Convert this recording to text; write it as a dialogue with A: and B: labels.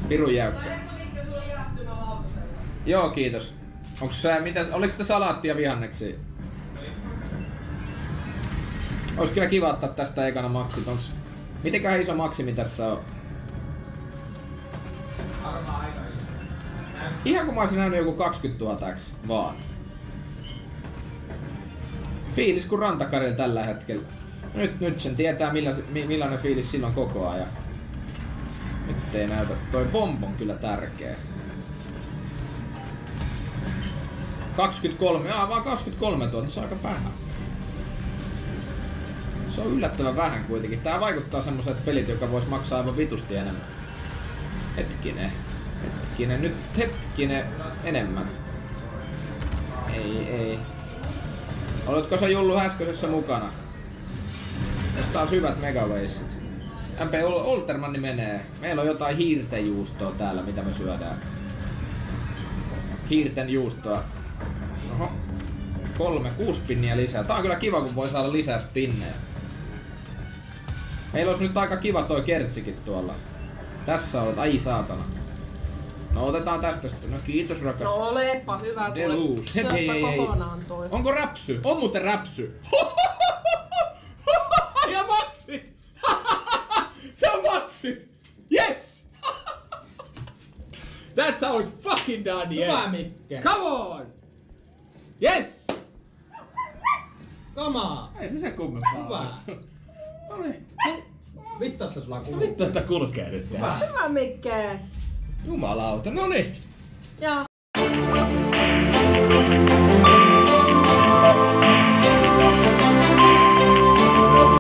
A: Pirun jäykkä. Joo, kiitos. Onks sä oliks sitä salaattia vihanneksia? Ois kyllä kiva ottaa tästä ekana maksit. Mitenköhän iso maksimi tässä on? Ihan kun mä oisin nähnyt joku 20 000 vaan. Fiilis kun rantakarilla tällä hetkellä. Nyt sen tietää millainen fiilis silloin koko ajan. Nyt ei näytä. Toi bomb on kyllä tärkeä. 23, vaan 23 000, se on aika vähän. Se on yllättävän vähän kuitenkin. Tää vaikuttaa semmoiset pelit, joka vois maksaa aivan vitusti enemmän. Hetkinen, enemmän. Ei. Oletko sä Jullu äskeisessä mukana? Tässä taas hyvät megawaissit. MP Oltermanni menee. Meillä on jotain hiirtenjuustoa täällä, mitä me syödään. Hiirten juustoa. Oho. 6 pinniä lisää. Tää on kyllä kiva, kun voi saada lisää spinnejä. Meillä olisi nyt aika kiva toi kertsikin tuolla. Tässä olet. Ai saatana. No otetaan tästä sitten. No kiitos rakas.
B: No olepa hyvä.
A: Deluus. Hei.
B: Kokonaan toi.
A: Onko räpsy? On muuten räpsy. Ja maksit! Se on maksit! Yes! That's how it's fucking done, yes!
C: Hyvä Mikke!
A: Come on! Yes!
C: Come on!
A: Ei se kummempaa.
C: Hyvä!
A: Noniin.
C: Vittu, että sulla kulkee.
A: Vittu, että kulkee nyt.
B: Hyvä Mikke!
A: Jumalauta, noniin.
B: Ja